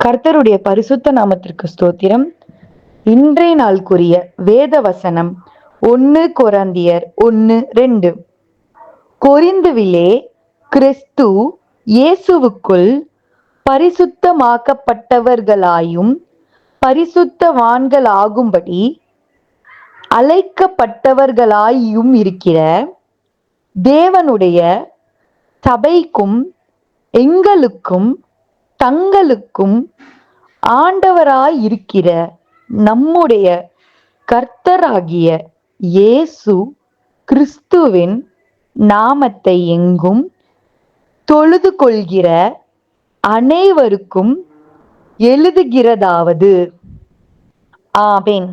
கர்த்தருடைய பரிசுத்த நாமத்திற்கு ஸ்தோத்திரம். இன்றைய நாளுக்குரிய வேத வசனம் 1 கொரிந்தியர் 1:2. கொரிந்துவிலே கிறிஸ்து இயேசுவுக்குள் பரிசுத்தமாக்கப்பட்டவர்களாயும் பரிசுத்தவான்களாகும்படி அழைக்கப்பட்டவர்களாயும் இருக்கிற தேவனுடைய சபைக்கும் எங்களுக்கும் தங்களுக்கும் ஆண்டவராயிருக்கிற நம்முடைய கர்த்தராகிய இயேசு கிறிஸ்துவின் நாமத்தை எங்கும் தொழுது கொள்கிற அனைவருக்கும் எழுதுகிறதாவது. ஆமென்.